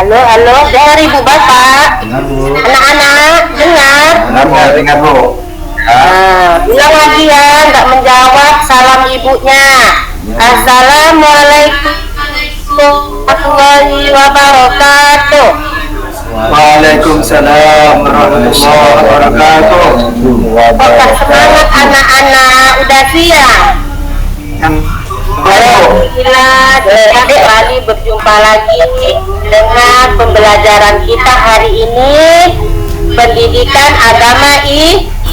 Halo, halo, dengar ibu bapak. Dengar Bu. Anak-anak, dengar. Dengar Bu. Bilang lagi ya, nggak menjawab salam ibunya. Assalamualaikum warahmatullahi wabarakatuh. Waalaikumsalam warahmatullahi wabarakatuh. Apakah semangat anak-anak? Udah siap? Alhamdulillah, kembali berjumpa lagi dengan pembelajaran kita hari ini, pendidikan agama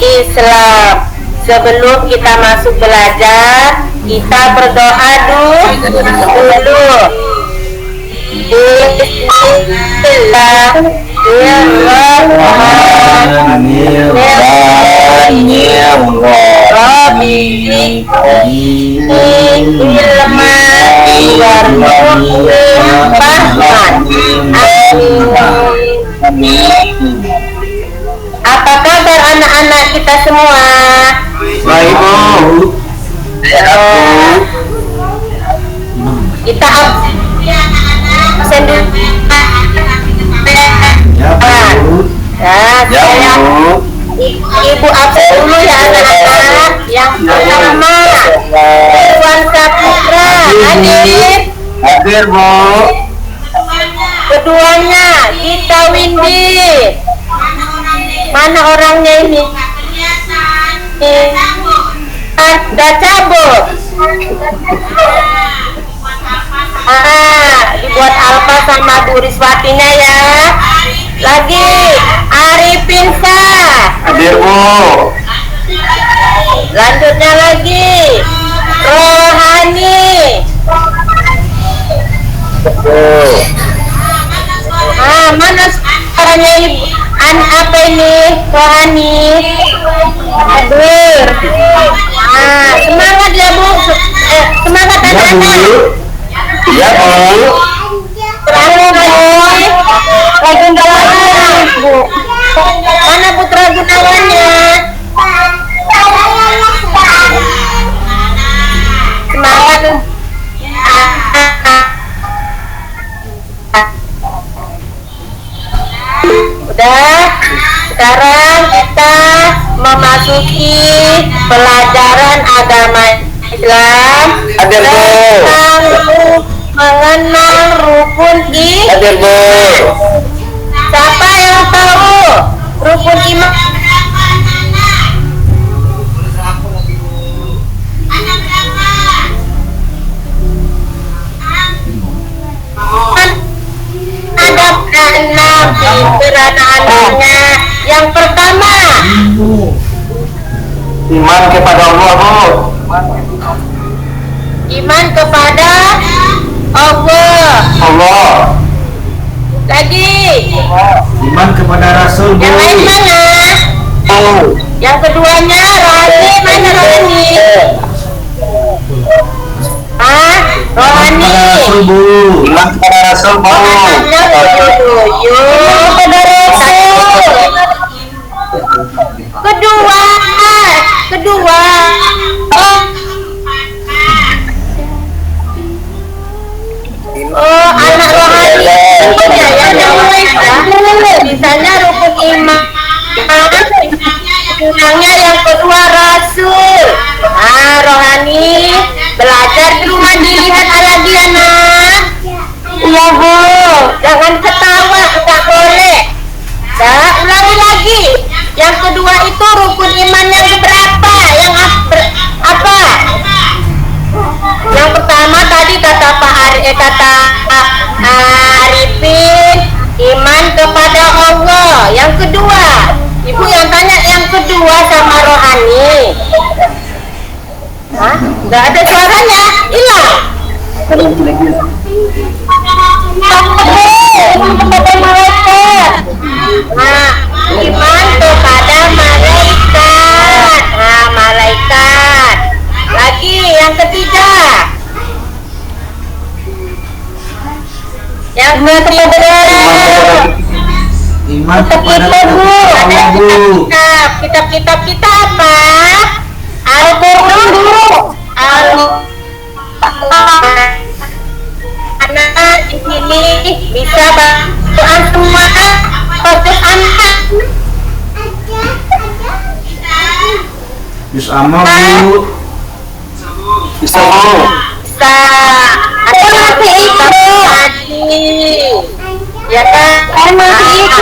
Islam. Sebelum kita masuk belajar, kita berdoa dulu. Apa kabar anak-anak kita semua? Baik Bu. Kita absen dulu. Ya Bu. Ya Bu. Ibu absen dulu ya anak-anak. Yang pertama, Iwan Saputra hadir. Hadir Bu. Keduanya Gita Windy. Mana orangnya ini? Ada cabut. Dibuat Alfa sama Bu Riswatinya ya. Lagi Arifin Sah. Hadir Bu. Lanjutnya lagi Rohani. Mana suaranya ibu? Apa ini? Rohani. Hadir. Semangat ya Bu. Semangat anak-anak. Ya Bu. Lagu Gunawan, Bu. Mana Putra Gunawannya? Semangat. Udah. Sekarang kita memasuki pelajaran agama Islam tentang mengenal rukun Hadir Bu. Siapa yang tahu rukun iman? Ada enam anak-anaknya. Yang pertama, Iman kepada Allah Bu. iman kepada Allah. Lagi, Iman kepada Rasul Bu. yang lain mana? Yang keduanya Rohani, mana Rohani? Rohani. Rasul Bu. Iman kepada Rasul Bu. Katanya kepada Rasul. Kedua. Anak rohani ya, misalnya rukun iman. Kurangnya yang kedua Rasul. Rohani belajar di rumah, dilihat lagi anak. Iya Bu, jangan ketawa, nggak boleh. Ulangi lagi. Yang kedua itu rukun iman yang keberapa? Yang apa? Yang pertama tadi kata kata Arifin, iman kepada Allah. Yang kedua, Ibu yang tanya yang kedua sama Rohani. Nggak ada suaranya, hilang. Kepada malaikat. Iman kepada malaikat. Malaikat. Lagi yang ketiga. Yang ketiga. Iman kepada Allah Bu. Kitab kita apa? Al-Quran dulu. Anak di sini bisa semua fokus anak. Jus amma Bu. Bisa Bu. Bisa. Ada masih itu. Ya kan? Masih itu.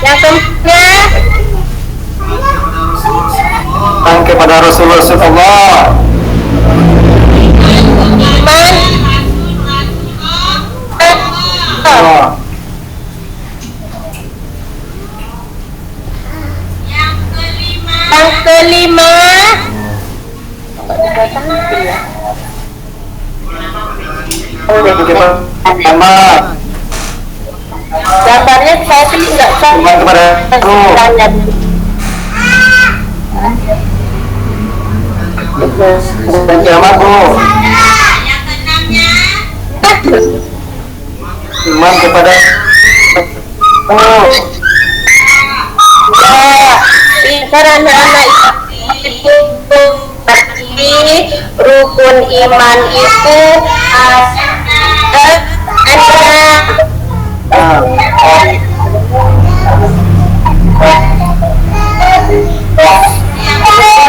Yang keempatnya. Iman kepada Rasulullah. Iman. Yang kelima. Gambarnya saya pilih nggak Iman kepada Rasulullah. Kiamat Bu. Iman kepada pintar anak-anak ibu tapi rukun iman itu ada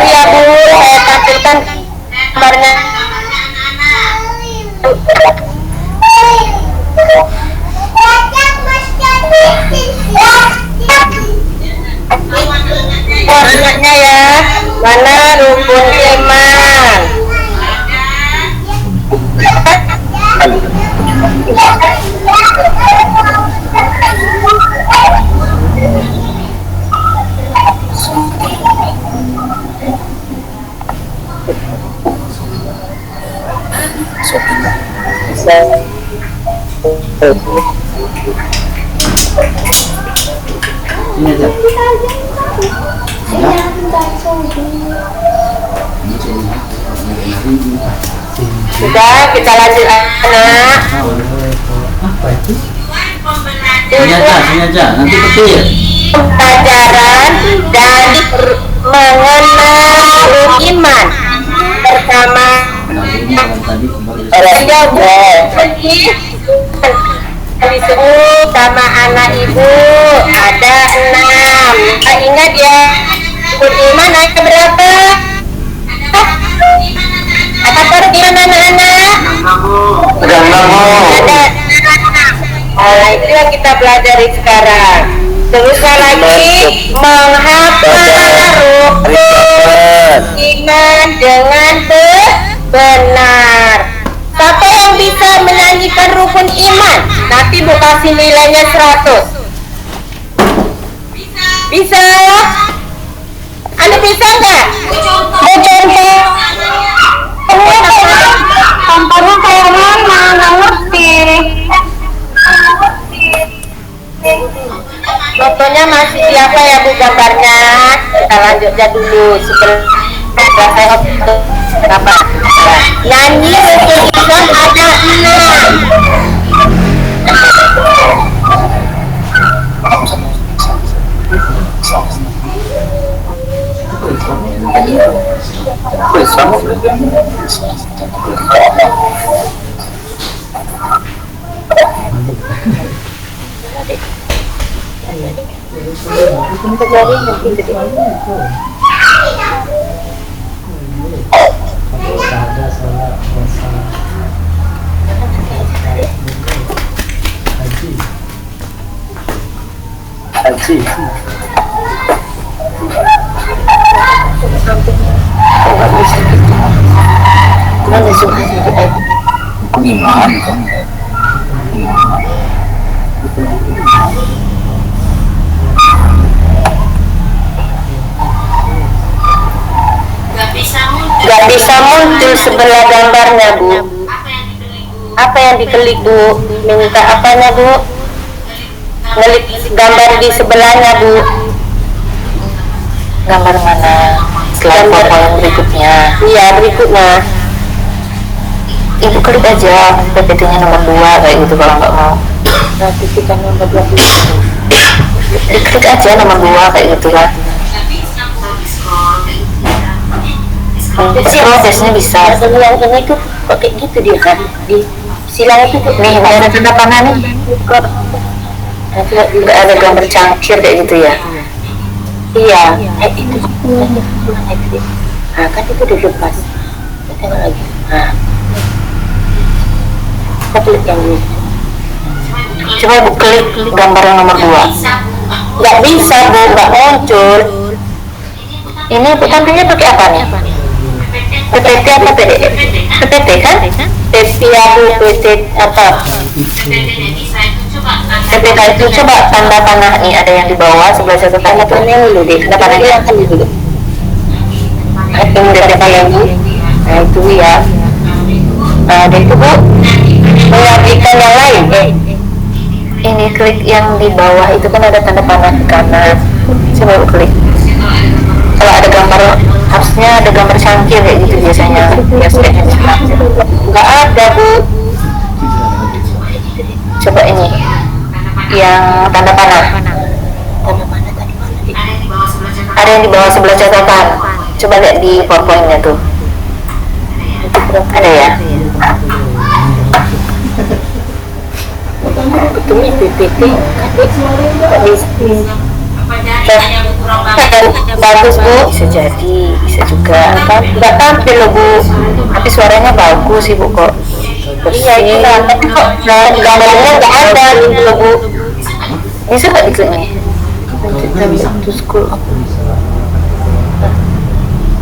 ya Bu, saya tampilkan gambarnya. Warnanya ya, mana rukun iman? Ini aja. Sudah, kita lanjut anak. Sini aja, nanti petir. Pelajaran dan mengenal iman bersama disebut sama anak ibu ada 6. Ingat ya, iman ada berapa? Apa pergian anak-anak? Ada 6 Ada 6. Nah, itu yang kita pelajari sekarang. Teruskan lagi menghafal rukun iman dengan benar. Siapa yang bisa menyanyikan rukun iman? Nanti Bu kasih nilainya 100. Bisa? Anda bisa nggak? Contoh. Contohnya kayak mana? Nggak ngerti. Contohnya masih siapa ya Bu gambarnya? Kita lanjutnya dulu sebelum saya apa? Nyanyi rukun Islam ada 6. Gak bisa muncul sebelah gambarnya Bu. Apa yang dikelik Bu? Minta apanya Bu? Ngelik gambar di sebelahnya Bu. Gambar mana? Slide foto yang berikutnya. Iya berikutnya. Ibu klik aja PPT-nya nomor 2 kayak gitu kalau nggak mau. Nanti kita nomor 2. Diklik aja nomor 2 kayak gitu kan. Scroll biasanya bisa. Yang itu pakai gitu dia kan di silang itu Nih, ini ada tanda panah nih. kok Nanti juga ada gambar cangkir kayak gitu ya. iya itu mana itu nah kan itu udah lepas kita tengok lagi nah kita klik yang ini Coba Bu klik gambar yang nomor 2. nggak bisa Bu nggak muncul Ini Bu tampilnya pakai apa nih? PPT apa PPT PPT kan? PPT Bu PT apa PPT itu coba tanda panah nih, ada yang di bawah sebelah catatan tanda itu. panah dulu deh Tanda panahnya yang kan dulu yang PPT lagi nah itu ya Nah, ada itu Bu. mengaplikan yang lain Ini klik yang di bawah itu kan ada tanda panah ke kanan. Coba Bu klik. Kalau ada gambar, harusnya ada gambar cangkir kayak gitu biasanya. Biasanya nggak ada Bu coba ini yang tanda panah. tanda panah tadi mana deh Ada yang di bawah sebelah catatan. Coba lihat di PowerPoint-nya tuh. Ada ya? betulnya PPT Bagus Bu, bisa jadi, bisa juga. Nggak tampil loh Bu, tapi suaranya bagus sih Bu kok. iya itu kan tapi kok gambarnya nggak ada gitu loh Bu Bisa nggak diklik nih? nggak bisa to school apa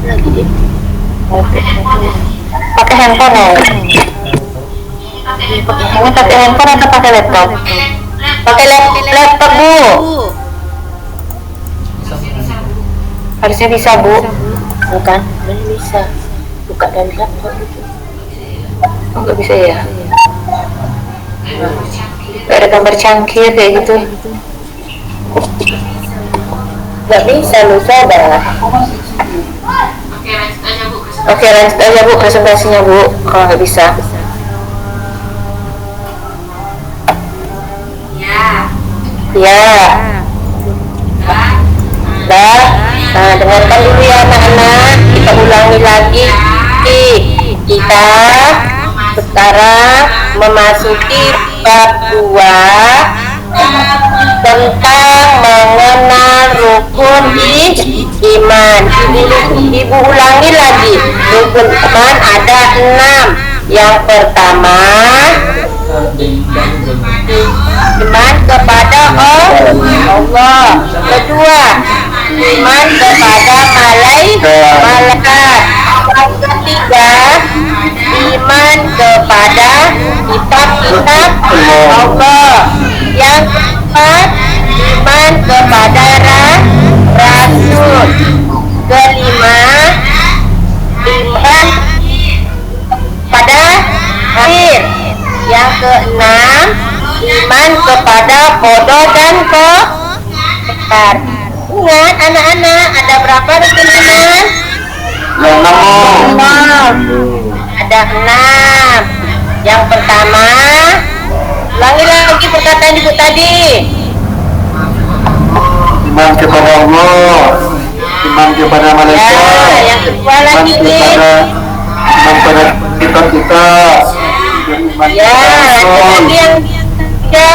lagi deh Pakai handphone ya? Ini pakai handphone atau pakai laptop? pakai laptop Bu Harusnya bisa Bu. bukan belum bisa buka dari laptop itu Oh nggak bisa ya? Nggak ada gambar cangkir kayak gitu. nggak bisa lu sabar Oke lanjut aja Bu presentasinya Bu, kalau nggak bisa. Ya. Dah. Nah dengarkan dulu ya anak-anak, kita ulangi lagi. Kita sekarang memasuki bab 2 tentang mengenal rukun iman. Ibu ulangi lagi, rukun iman ada 6. Yang pertama, iman kepada Allah. Kedua, iman kepada malaikat. Yang ketiga, iman kepada kitab-kitab Allah. Yang keempat, iman kepada rasul. Kelima, iman pada akhir. Yang keenam, iman kepada bodoh dan kotor. Ingat anak-anak, ada berapa rukun iman? 6. Ada 6. Yang pertama, ulangi lagi perkataan ibu tadi. Iman kepada Allah, iman kepada Ya, malaikat, yang kedua iman lagi nih. kepada kita, iman Ya, kepada itu Rasul. lagi yang ketiga.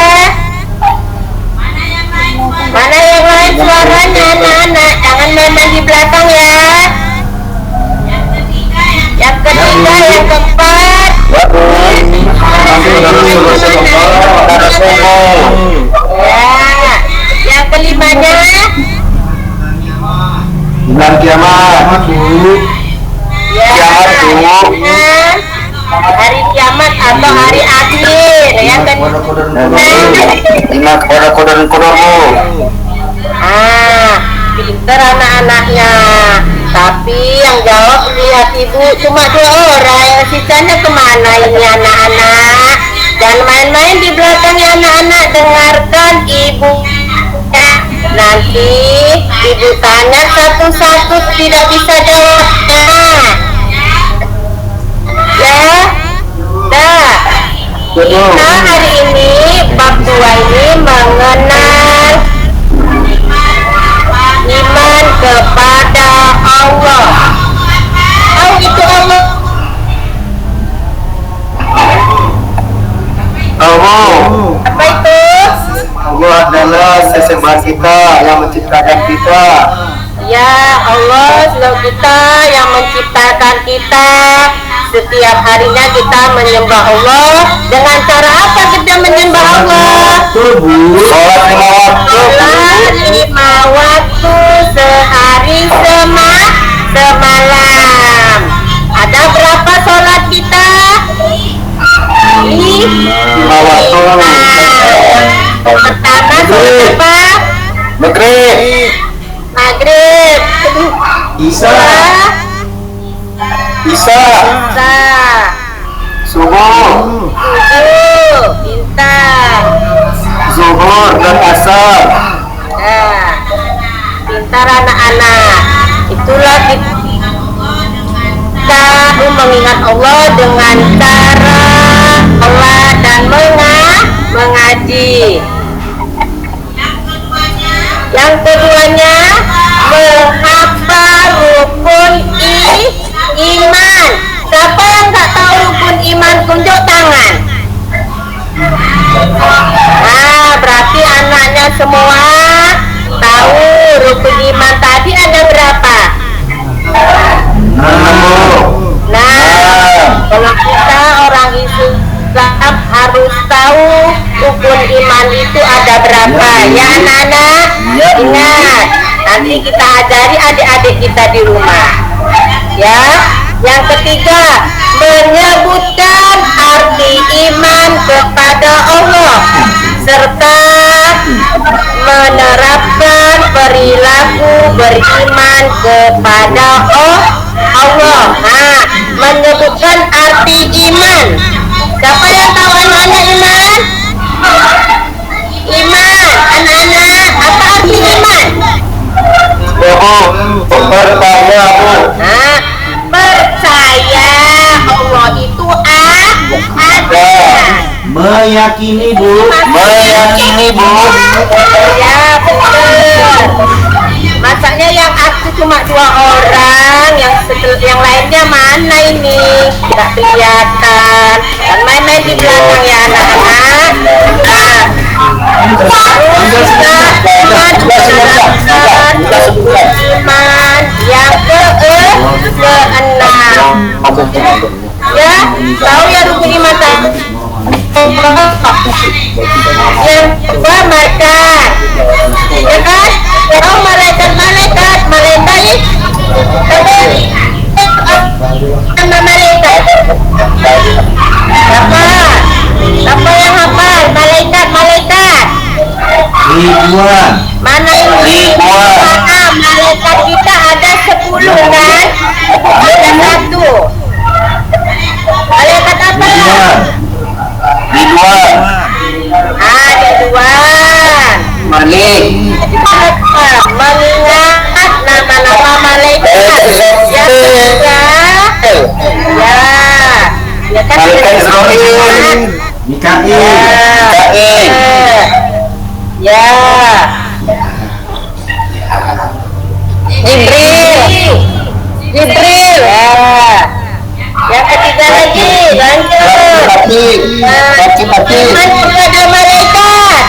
Mana yang lain suaranya anak-anak? Jangan main di belakang ya. Yang ketiga, yang keempat. Ya, yang kelimanya. Iman kiamat, Ya, nah, hari kiamat atau hari akhir. Yang iman kepada kodar dan kodarmu. Pinter anak-anaknya. Tapi yang jawab lihat ibu cuma 2 orang. Yang sisanya kemana ini anak-anak? Jangan main-main di belakangnya anak-anak. Dengarkan ibu. Nanti ibu tanya satu-satu, tidak bisa jawabnya. Ya, dah. Kita hari ini bab 2 ini mengenal iman kepada Allah. Tahu itu Allah? tahu Apa itu? Allah adalah sesembahan kita yang menciptakan kita. Ya Allah, selalu kita yang menciptakan kita. Setiap harinya kita menyembah Allah. Dengan cara apa kita menyembah Allah? Sholat 5 waktu. Sholat 5 waktu sehari semalam. Ada berapa sholat kita? 5 waktu. Pertama sholat apa? Maghrib. Maghrib. Isya. Isa. Subuh. Pintar. Zuhur dan asar. Nah, pintar anak-anak. Itulah kita mengingat Allah dengan cara sholat dan mengaji. Yang keduanya menghafal rukun iman. Siapa yang nggak tahu rukun iman, tunjuk tangan. Nah, berarti anaknya semua tahu rukun iman tadi ada berapa? Nah, kalau kita orang Islam harus tahu rukun iman itu ada berapa. Ya anak-anak, ingat. Nanti kita ajari adik-adik kita di rumah. Ya. Yang ketiga, menyebutkan arti iman kepada Allah serta menerapkan perilaku beriman kepada Allah. Nah, menyebutkan arti iman. Siapa yang tahu anak-anak iman? Iman, anak-anak, apa arti iman? Pertanya, Nah, percaya Allah itu ada. meyakini Bu. Ya betul. Masanya yang aku cuma 2 orang, yang lainnya mana ini? Tidak kelihatan. Dan main-main di belakang ya anak-anak. Nah, terus kita iman yang keenam. Ya, tahu ya rukun iman tadi? Yang kedua makan, ya kan? Oh malaikat sama malaikat. Siapa yang hafal malaikat? Ribuan. Mana ini? Malaikat kita ada 10 kan? Ada 1. Malaikat apa? Ribuan. Ridwan. Malik. Mengingat nama-nama malaikat. Yang ketiga, ya kan? Malaikat Israel. Mikail. Ya. Jibril. Ya. Yang ketiga lagi, lanjut. Iman kepada malaikat.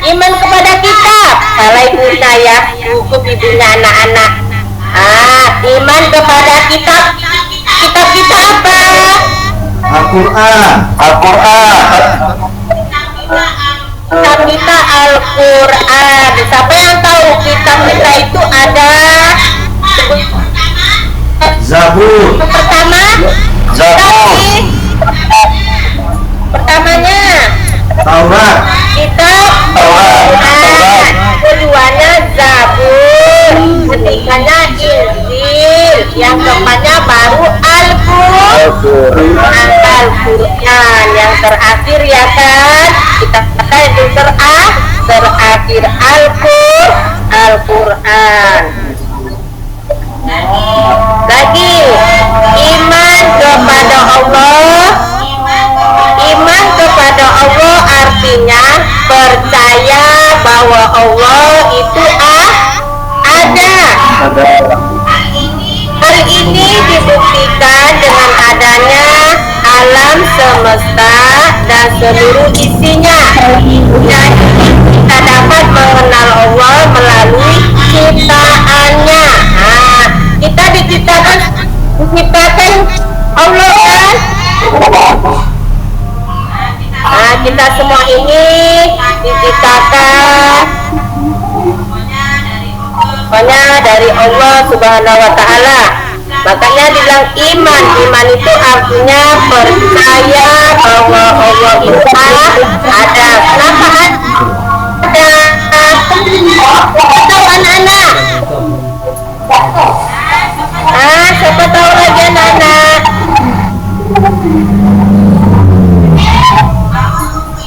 Iman kepada kitab. Salah ibunya ya, cukup ibunya anak-anak. Iman kepada kitab. Kitab kita apa? Al-Quran. Kitab kita Al-Quran. Siapa yang tahu kitab kita itu ada? Zabur. Pertama, pertamanya Taurat. kitab Taurat. Keduanya Zabur. Ketiganya Injil. Yang keempatnya baru Al-Quran. Yang terakhir ya kan? Kita kata itu terakhir Al-Quran. Lagi iman kepada Allah. Iman kepada Allah artinya percaya bahwa Allah itu ada. Hal ini dibuktikan dengan adanya alam semesta dan seluruh isinya. Dan kita dapat mengenal Allah melalui ciptaannya. Nah, kita diciptakan Allah kan? Nah, kita semua ini diciptakan pokoknya dari Allah Subhanahu wa Ta'ala. Makanya dibilang iman. Iman itu artinya percaya bahwa Allah itu ada. Kenapa ada? Tahu anak-anak? Siapa tahu lagi anak-anak?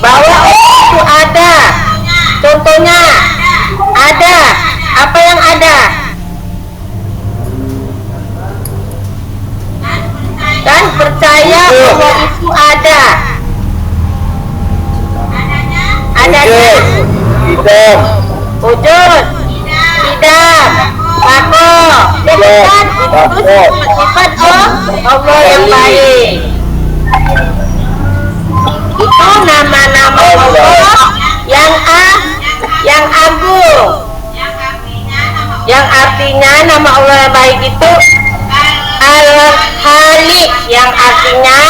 Bahwa Allah itu ada. Contohnya ada. Apa yang ada? Dan percaya bahwa itu ada. Adanya wujud, tidak, bako, dan itu sifat Allah yang baik. Itu nama-nama Allah yang agung. Yang artinya nama Allah yang baik itu Al-Khaliq, yang artinya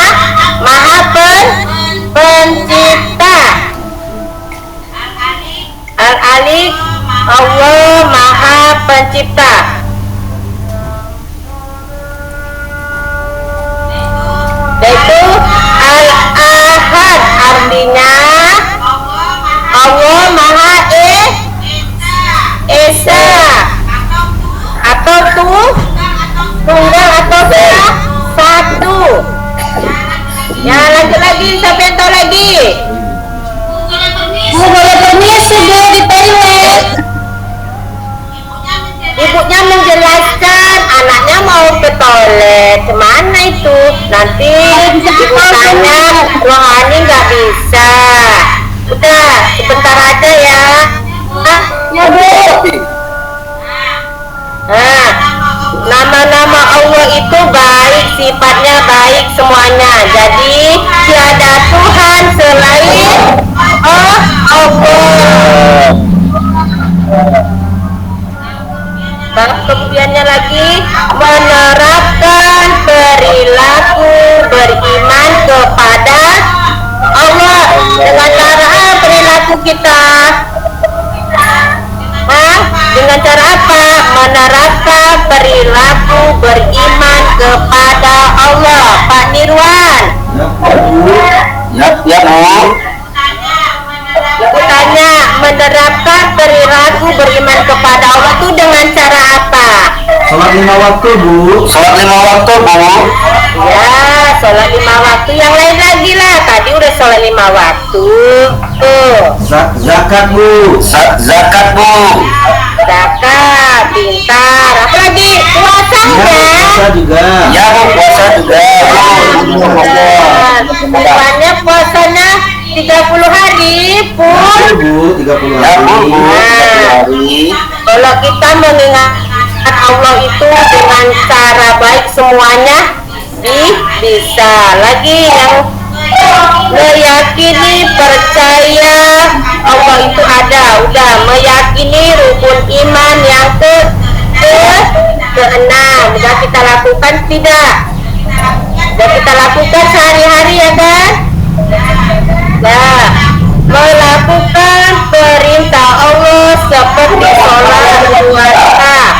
Maha Pencipta. Al-Khaliq, Allah Maha Pencipta. Yaitu Al-Ahad, artinya Allah Maha Esa, atau tunggal atau satu. Ya, lanjut lagi, siapa yang tahu lagi? Boleh permisi Bu di toilet. Ibunya menjelaskan anaknya mau ke toilet. Kemana itu? Nanti ibu tanya, rohani nggak bisa. Udah, sebentar aja ya. Ya Bu. Nah, nama-nama Allah itu baik, sifatnya baik semuanya. Jadi tiada Tuhan selain Allah. Kemudiannya lagi menerapkan perilaku beriman kepada Allah. Dengan cara perilaku kita. Dengan cara apa? Menerapkan perilaku beriman kepada Allah. Pak Nirwan. Ya, Ibu tanya, menerapkan perilaku beriman kepada Allah itu dengan cara apa? Sholat 5 waktu, Bu. Sholat 5 waktu, Bu. Ya, sholat 5 waktu. Yang lain lagi lah. Tadi udah sholat 5 waktu. Tuh. Zakat, Bu. Zakat, Bu. Zakat, pintar. Apa lagi? Puasa enggak? Puasa juga. Ya, Bu, puasa juga. Bukannya puasanya 30 hari pun. Bu, 30 hari. Kalau kita mengingat Allah itu dengan cara baik semuanya bisa. Lagi yang meyakini, percaya Allah itu ada. Udah, meyakini rukun iman yang keenam. Udah kita lakukan tidak? Udah kita lakukan sehari-hari ya kan? Ya, melakukan perintah Allah seperti sholat 2 rakaat,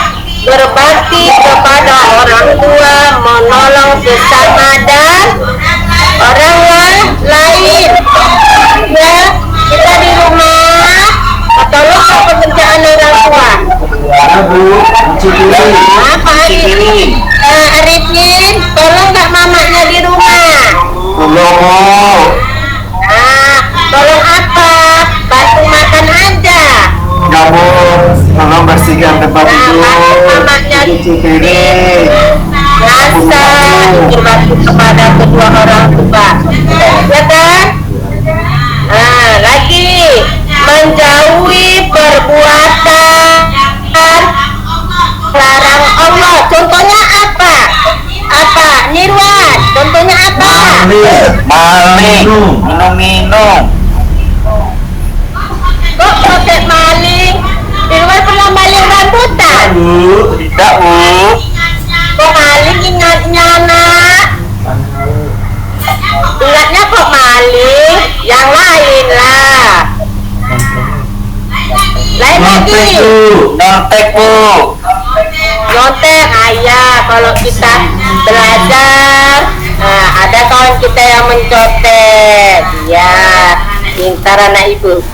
berbakti kepada orang tua, menolong sesama dan orang lain. Ya, kita di rumah tolong pekerjaan orang tua. Ya, Bu. Apa Arifin? Arifin, tolong nggak mamanya di rumah? Tolong. Tolong apa? Bantu makan aja. Ya, Bu. Tolong bersihkan tempat tidur. Bantu mamanya Cuci piring. rasa berbakti kepada kedua orang tua. Ya kan? Lagi menjauhi perbuatan larang Allah. Contohnya apa? Nirwan, contohnya apa? apa? Maling. Minum. Kok pakai maling? Di rumah pernah maling rambutan? Tidak, Bu. Kok maling ingatnya nak? Ingatnya kok maling? Yang lain lah. Lain lagi. Nyontek, Bu. Nyontek, ayah. Kalau kita belajar, nah, ada kawan kita yang mencontek. Ya, pintar anak ibu.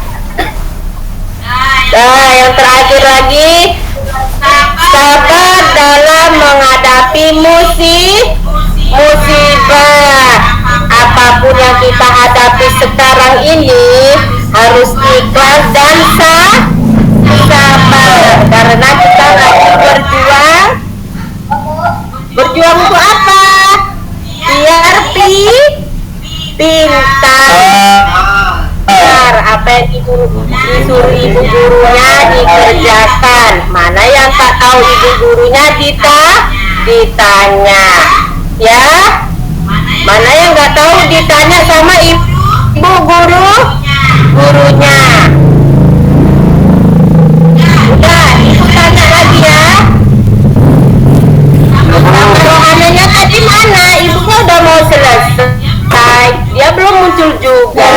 Nah, yang terakhir lagi, sabar dalam menghadapi musibah. Apapun yang kita hadapi sekarang ini harus ikhlas dan sabar, karena kita lagi berjuang untuk apa? Biar pintar. Apa yang disuruh ibu gurunya dikerjakan, mana yang tak tahu ibu gurunya ditanya, ya. Mana yang nggak tahu ditanya sama ibu gurunya. Udah, ibu tanya lagi ya. Rohananya tadi mana? Ibunya udah mau selesai, dia belum muncul juga.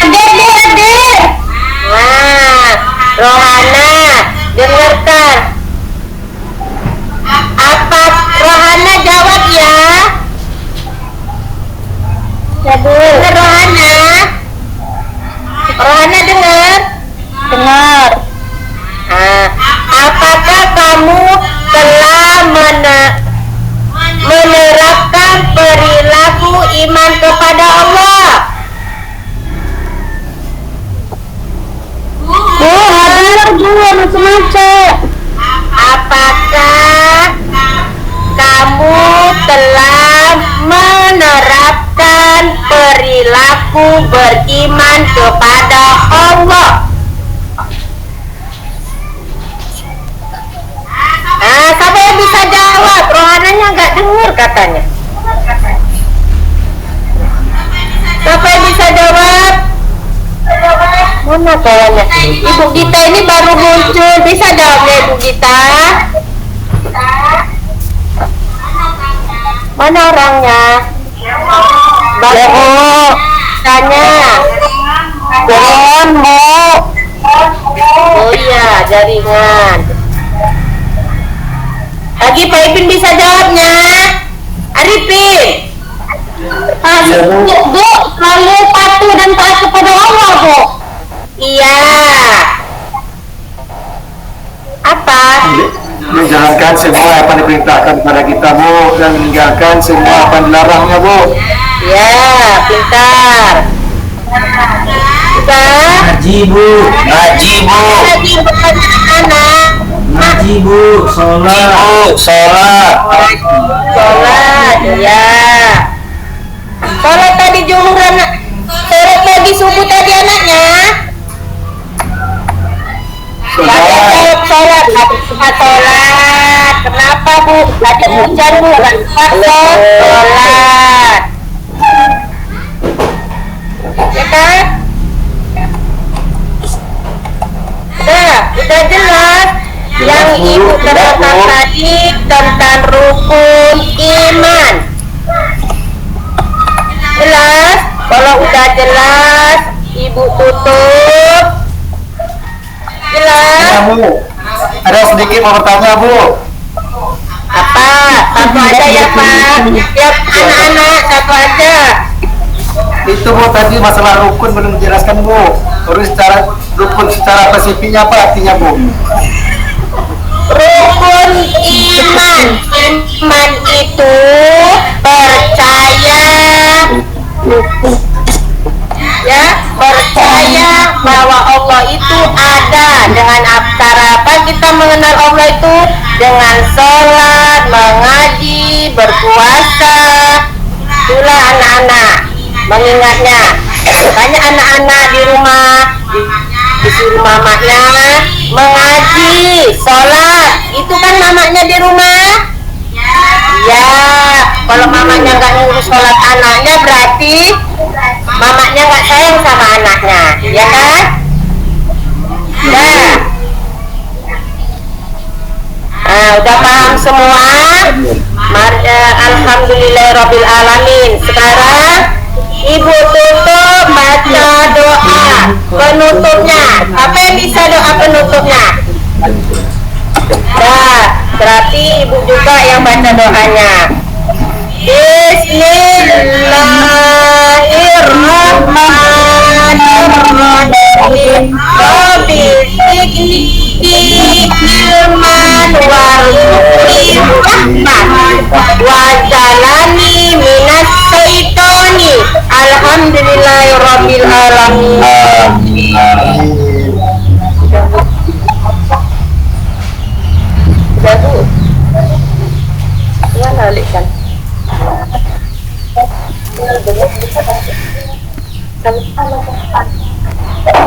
Adik. Nah, Rohana, dengarkan. Apa Rohana jawab ya? Dengar Rohana. Rohana dengar? Dengar. Nah, apakah kamu telah menerapkan perilaku iman kepada Allah? Apakah kamu telah menerapkan perilaku beriman kepada Allah? Nah, siapa yang bisa jawab? Rohananya nggak dengar katanya. Siapa yang bisa jawab? Mana kawannya? Ibu Gita ini baru muncul. Bisa jawabnya Ibu Gita? Mana orangnya? Baru tanya. Jaringan, Bu. Oh iya, jaringan. Lagi Pak Ipin bisa jawabnya? Arifin. Bu, selalu patuh dan taat kepada Allah, Bu. Iya. Apa? Menjalankan semua apa yang diperintahkan kepada kita, Bu, dan meninggalkan semua apa yang dilarangnya, Bu. Ya, pintar. Kita Ngaji, Bu. lagi anak. Ngaji, Bu. Sholat. Ya. Sholat tadi zuhur anak. Sholat pagi subuh tadi anaknya. Sholat. Kenapa, Bu? Lagi hujan, Bu. Sholat. Ya kan? Udah jelas. Yang ibu terangkan tadi tentang rukun iman. Jelas? Kalau udah jelas, ibu tutup. Jelas? Ya, Bu. Ada sedikit mau bertanya, Bu. Apa? Satu aja ya, Pak. Ya, anak-anak, satu aja. Itu, Bu, tadi masalah rukun belum dijelaskan, Bu. Terus rukun secara spesifiknya apa artinya, Bu? Rukun iman. Iman itu percaya, ya, percaya bahwa Allah itu ada. Dengan cara apa kita mengenal Allah itu? Dengan sholat, mengaji, berpuasa. Itulah anak-anak mengingatnya. Makanya anak-anak di rumah disuruh mamanya mengaji, sholat. Itu kan mamanya di rumah. Ya, kalau mamanya nggak ngurus sholat anaknya berarti mamanya nggak sayang sama anaknya, ya kan? Ya. Udah paham semua? Alhamdulillahirabbil alamin. Sekarang Ibu tutup baca doa penutupnya. Apa yang bisa doa penutupnya? Nah, berarti Ibu juga yang baca doanya. Bismillahirrahmanirrahim. Rabbi zidni ilman warzuqni rahmah wajalani minas syaitani. Alhamdulillahirabbil alamin. Udah Bu. Ya nalikkan. Sampai